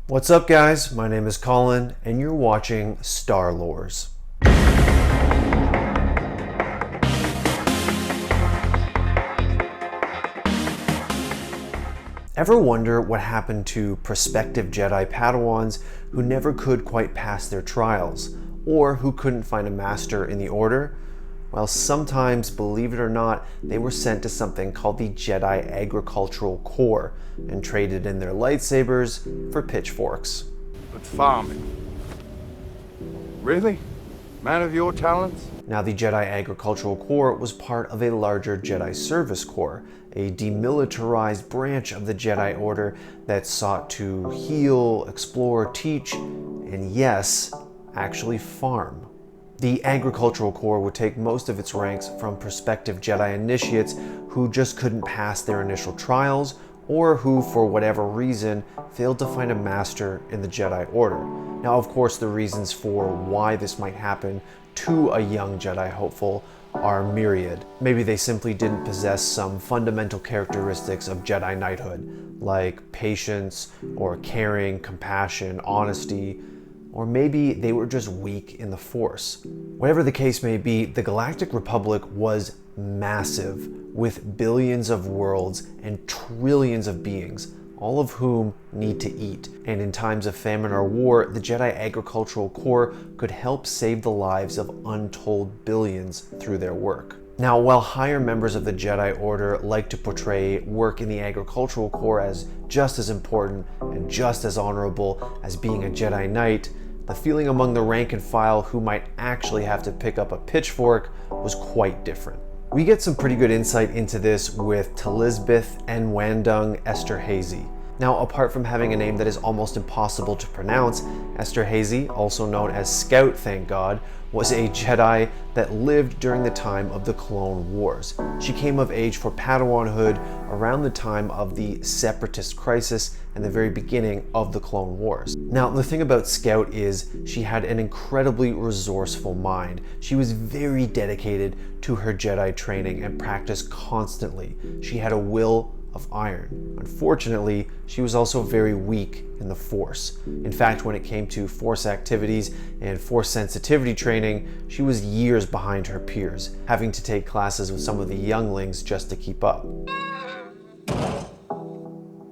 What's up, guys? My name is Colin, and you're watching Star Lores. Ever wonder what happened to prospective Jedi Padawans who never could quite pass their trials, or who couldn't find a master in the Order? Well, sometimes, believe it or not, they were sent to something called the Jedi Agricultural Corps and traded in their lightsabers for pitchforks. But farming? Really? Man of your talents? Now, the Jedi Agricultural Corps was part of a larger Jedi Service Corps, a demilitarized branch of the Jedi Order that sought to heal, explore, teach, and yes, actually farm. The Agricultural Corps would take most of its ranks from prospective Jedi initiates who just couldn't pass their initial trials, or who, for whatever reason, failed to find a master in the Jedi Order. Now, of course, the reasons for why this might happen to a young Jedi hopeful are myriad. Maybe they simply didn't possess some fundamental characteristics of Jedi knighthood, like patience, or caring, compassion, honesty, or maybe they were just weak in the Force. Whatever the case may be, the Galactic Republic was massive, with billions of worlds and trillions of beings, all of whom need to eat. And in times of famine or war, the Jedi Agricultural Corps could help save the lives of untold billions through their work. Now, while higher members of the Jedi Order like to portray work in the Agricultural Corps as just as important and just as honorable as being a Jedi Knight, the feeling among the rank and file who might actually have to pick up a pitchfork was quite different. We get some pretty good insight into this with Elizabeth Enwandung-Esterhazy. Now, apart from having a name that is almost impossible to pronounce, Esterhazy, also known as Scout, thank God, was a Jedi that lived during the time of the Clone Wars. She came of age for Padawanhood around the time of the Separatist crisis and the very beginning of the Clone Wars. Now, the thing about Scout is she had an incredibly resourceful mind. She was very dedicated to her Jedi training and practiced constantly. She had a will of iron. Unfortunately, she was also very weak in the Force. In fact, when it came to Force activities and Force sensitivity training, she was years behind her peers, having to take classes with some of the younglings just to keep up.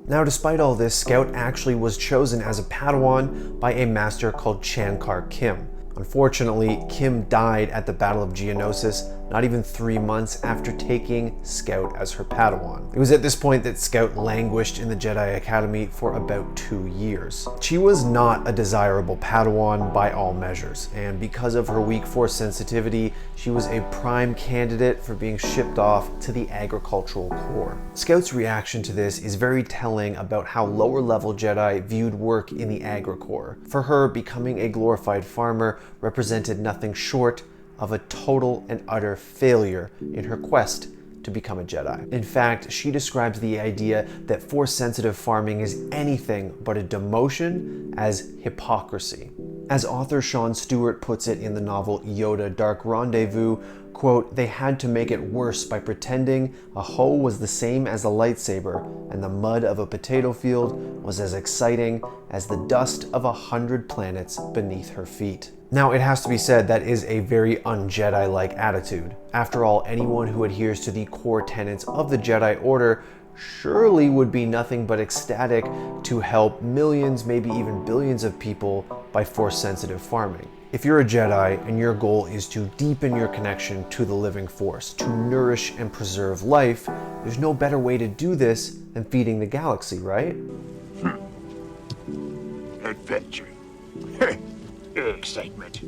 Now, despite all this, Scout actually was chosen as a Padawan by a master called Chankar Kim. Unfortunately, Kim died at the Battle of Geonosis not even 3 months after taking Scout as her Padawan. It was at this point that Scout languished in the Jedi Academy for about 2 years. She was not a desirable Padawan by all measures, and because of her weak Force sensitivity, she was a prime candidate for being shipped off to the Agricultural Corps. Scout's reaction to this is very telling about how lower level Jedi viewed work in the Agri Corps. For her, becoming a glorified farmer represented nothing short of a total and utter failure in her quest to become a Jedi. In fact, she describes the idea that Force-sensitive farming is anything but a demotion as hypocrisy. As author Sean Stewart puts it in the novel Yoda Dark Rendezvous, quote, "They had to make it worse by pretending a hoe was the same as a lightsaber, and the mud of a potato field was as exciting as the dust of 100 planets beneath her feet." Now, it has to be said that is a very un-Jedi-like attitude. After all, anyone who adheres to the core tenets of the Jedi Order surely would be nothing but ecstatic to help millions, maybe even billions of people by Force-sensitive farming. If you're a Jedi and your goal is to deepen your connection to the living Force, to nourish and preserve life, there's no better way to do this than feeding the galaxy, right? Adventure. Excitement.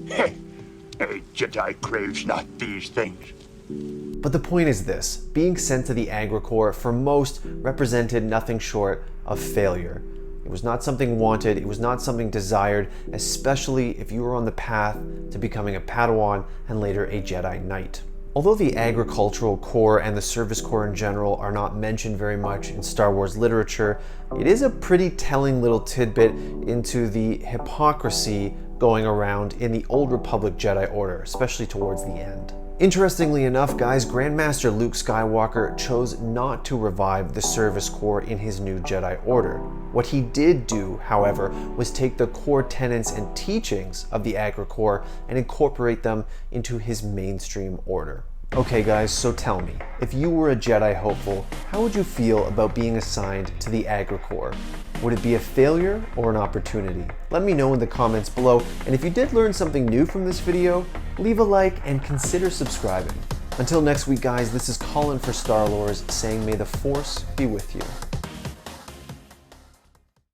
A Jedi craves not these things. But the point is this: being sent to the Agri Corps for most represented nothing short of failure. It was not something wanted, it was not something desired, especially if you were on the path to becoming a Padawan and later a Jedi Knight. Although the Agricultural Corps and the Service Corps in general are not mentioned very much in Star Wars literature, it is a pretty telling little tidbit into the hypocrisy going around in the Old Republic Jedi Order, especially towards the end. Interestingly enough, guys, Grandmaster Luke Skywalker chose not to revive the Service Corps in his new Jedi Order. What he did do, however, was take the core tenets and teachings of the Agri Corps and incorporate them into his mainstream order. Okay guys, so tell me, if you were a Jedi hopeful, how would you feel about being assigned to the Agri Corps? Would it be a failure or an opportunity? Let me know in the comments below, and if you did learn something new from this video, leave a like and consider subscribing. Until next week guys, this is Colin for Star Lords saying may the Force be with you.